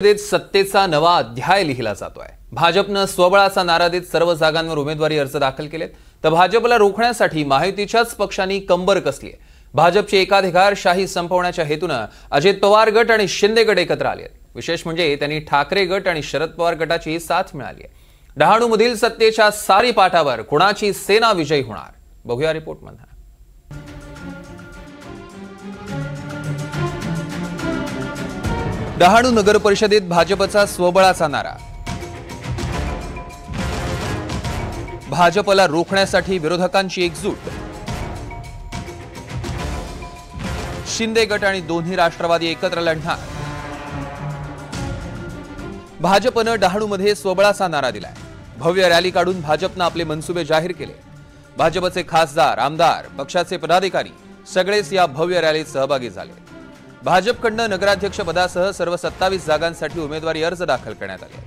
सत्तेचा नवा अध्याय लिहिला जातोय। भाजपनं स्वबळाचा नारा देत सर्व जागांवर उमेदवारी अर्ज दाखल केलेत, तर भाजपला रोखण्यासाठी महायुतीच्याच पक्षांनी कंबर कसली आहे। भाजपची एकाधिकारशाही संपवण्याच्या हेतूनं अजित पवार गट आणि शिंदे गट एकत्र आले आहेत। विशेष म्हणजे त्यांनी ठाकरे गट आणि शरद पवार गटाची साथ मिळाली आहे। डहाणूमधील सत्तेच्या सारी पाठावर कुणाची सेना विजयी होणार, बघूया रिपोर्टमध्ये। डहाणू नगर परिषदेत भाजपचा स्वबळाचा नारा। भाजपला रोखण्यासाठी विरोधकांची एकजूट। शिंदे गट आणि दोन्ही राष्ट्रवादी एकत्र लढणार। भाजपनं डहाणूमध्ये स्वबळाचा नारा दिलाय। भव्य रॅली काढून भाजपनं आपले मनसुबे जाहीर केले। भाजपचे खासदार, आमदार, पक्षाचे पदाधिकारी सगळेच या भव्य रॅलीत सहभागी झाले। भाजपकडनं नगराध्यक्ष पदासह सर्व 27 जागांसाठी उमेदवारी अर्ज दाखल करण्यात आले।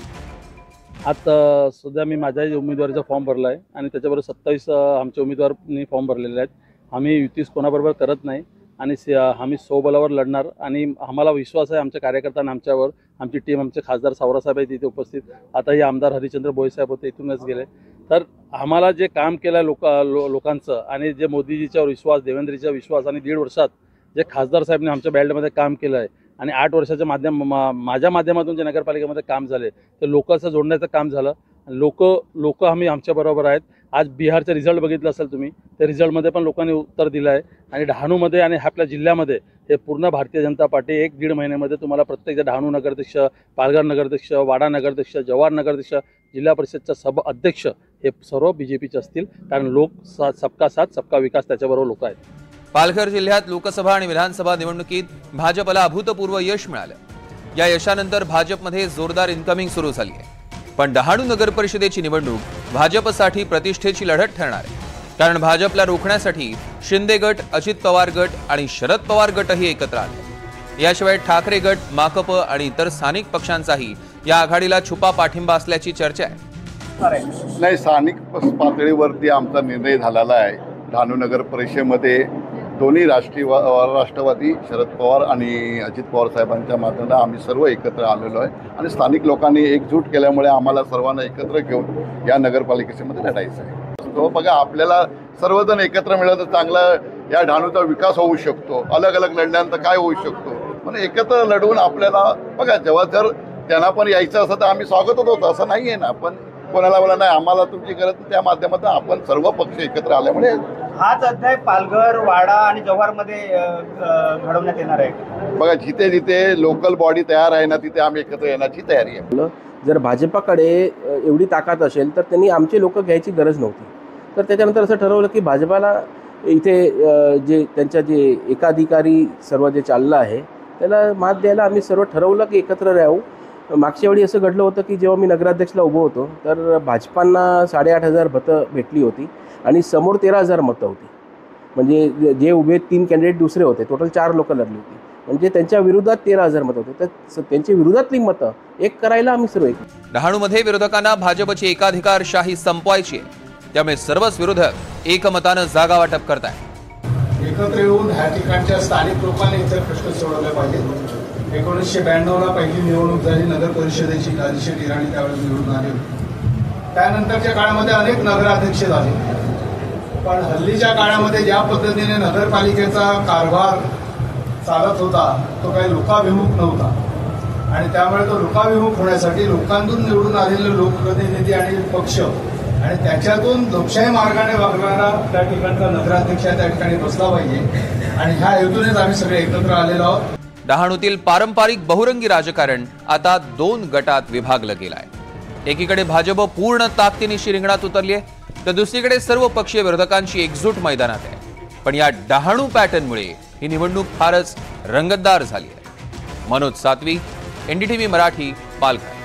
आता सध्या मी माझ्या उमेदवारीचा फॉर्म भरला आहे आणि त्याच्याबरोबर 27 आमचे उमेदवारांनी फॉर्म भरलेले आहेत। आम्ही युतीस कोणाबरोबर करत नाही आणि आम्ही स्वबळावर लढणार आणि आम्हाला विश्वास आहे आमच्या कार्यकर्त्यांना आमच्यावर। आमची टीम, आमचे खासदार सावरासाहेब आहेत तिथे उपस्थित, आता हे आमदार हरिचंद्र बोईसाहेब होते, इथूनच गेले। तर आम्हाला जे काम केलं लोकांचं आणि जे मोदीजीच्यावर विश्वास, देवेंद्रजीचा विश्वास आणि 1.5 वर्षात जे खासदार साहेबांनी आमच्या बेल्टमध्ये काम केलं आहे आणि 8 वर्षाच्या माझ्या माध्यमातून जे नगरपालिकेमध्ये काम झाले ते लोकांचं जोडण्याचं काम झालं। लोक आम्ही आमच्याबरोबर आहेत। आज बिहारचा रिझल्ट बघितला असेल तुम्ही, त्या रिझल्टमध्ये पण लोकांनी उत्तर दिलं आहे आणि डहाणूमध्ये आणि आपल्या जिल्ह्यामध्ये हे पूर्ण भारतीय जनता पार्टी 1-1.5 महिन्यामध्ये तुम्हाला प्रत्येक डहाणू नगराध्यक्ष, पालघर नगराध्यक्ष, वाडा नगराध्यक्ष, जव्हार नगराध्यक्ष, जिल्हा परिषदच्या सभा अध्यक्ष हे सर्व बीजेपीचे असतील, कारण लोक सबका साथ सबका विकास त्याच्याबरोबर लोक आहेत। पालघर जिल्ह्यात लोकसभा आणि विधानसभा निवडणुकीत भाजपला अभूतपूर्व यश मिळालं। या यशानंतर भाजपमध्ये जोरदार इन्कमिंग सुरू झाली आहे। पण डहाणू नगर परिषदेची निवडणूक भाजपसाठी प्रतिष्ठेची लढत ठरणार आहे, कारण भाजपला रोखण्यासाठी शिंदे गट, अजित पवार गट आणि शरद पवार गटही एकत्र आले। याशिवाय ठाकरे गट, माकप आणि इतर स्थानिक पक्षांचाही या आघाडीला छुपा पाठिंबा असल्याची चर्चा आहे। नाही, स्थानिक पातळीवरती आमचा निर्णय झालेला आहे। डहाणू नगर परिषदेमध्ये दोन्ही राष्ट्रवादी शरद पवार आणि अजित पवार साहेबांच्या माध्यमातून आम्ही सर्व एकत्र आलेलो आहे आणि स्थानिक लोकांनी एकजूट केल्यामुळे आम्हाला सर्वांना एकत्र घेऊन या नगरपालिकेमध्ये लढायचं आहे। तो बघा, आपल्याला सर्वजण एकत्र मिळालं तर चांगला या डहाणूचा विकास होऊ शकतो। अलग अलग लढल्यानंतर काय होऊ शकतो, म्हणून एकत्र लढवून आपल्याला बघा, जेव्हा जर त्यांना पण यायचं असं तर आम्ही स्वागतच होतो, असं नाही आहे ना। पण कोणाला बोला नाही आम्हाला तुमची गरज, त्या माध्यमातून आपण सर्व पक्ष एकत्र आल्यामुळे हाच अध्याय पालघर, वाडा आणि जव्हारमध्ये घडवण्यात येणार आहे। बघा, जिथे जिथे लोकल बॉडी तयार आहे ना, तिथे आम्ही एकत्र येण्याची तयारी आहे। जर भाजपाकडे एवढी ताकद असेल तर त्यांनी आमचे लोक घ्यायची गरज नव्हती। तर त्याच्यानंतर असं ठरवलं की भाजपाला इथे जे त्यांच्या जे एकाधिकारी सर्व जे चाललं आहे त्याला मात द्यायला आम्ही सर्व ठरवलं की एकत्र राहू। मागच्या वेळी असं घडलं होतं की जेव्हा मी नगराध्यक्षला उभं होतो तर भाजपांना 8,500 मतं भेटली होती आणि समोर 13,000 मतं होती। म्हणजे जे उभे 3 कॅन्डिडेट दुसरे होते, टोटल 4 लोक लढली होती, म्हणजे त्यांच्या विरोधात 13,000 मतं होते। तर त्यांच्या विरोधातली मतं एक करायला आम्ही सर्व एक। डहाणूमध्ये विरोधकांना भाजपची एकाधिकारशाही संपवायची आहे, त्यामुळे सर्वच विरोधक एकमतानं जागा वाटप करतायत। एकत्र येऊन ह्या ठिकाणच्या स्थानिक लोकांनी इतर प्रश्न सोडवले पाहिजेत। 1992ला पहिली निवडणूक झाली नगर परिषदेची, काळजीशेठ इराणी त्यावेळेस निवडून आले होते। त्यानंतरच्या काळामध्ये अनेक नगराध्यक्ष झाले, पण हल्लीच्या काळामध्ये ज्या पद्धतीने नगरपालिकेचा कारभार चालत होता तो काही लोकाभिमुख नव्हता आणि त्यामुळे तो लोकाभिमुख होण्यासाठी लोकांतून निवडून आलेले लोकप्रतिनिधी आणि पक्ष आणि त्याच्यातून लोकशाही मार्गाने वागणारा त्या ठिकाणचा नगराध्यक्ष त्या ठिकाणी बसला पाहिजे आणि ह्या हेतूनेच आम्ही सगळे एकत्र आलेलो आहोत। डहाणूतील पारंपरिक बहुरंगी राजकारण आता 2 गटात विभागलं गेलं आहे। एकीकडे भाजप पूर्ण ताकदीनिशी रिंगणात उतरली आहे, तर दुसरीकडे सर्व पक्षीय विरोधकांची एकजूट मैदानात आहे। पण या डहाणू पॅटर्नमुळे ही निवडणूक फारच रंगतदार झाली आहे। मनोज सातवी, NDTV मराठी, पालघर।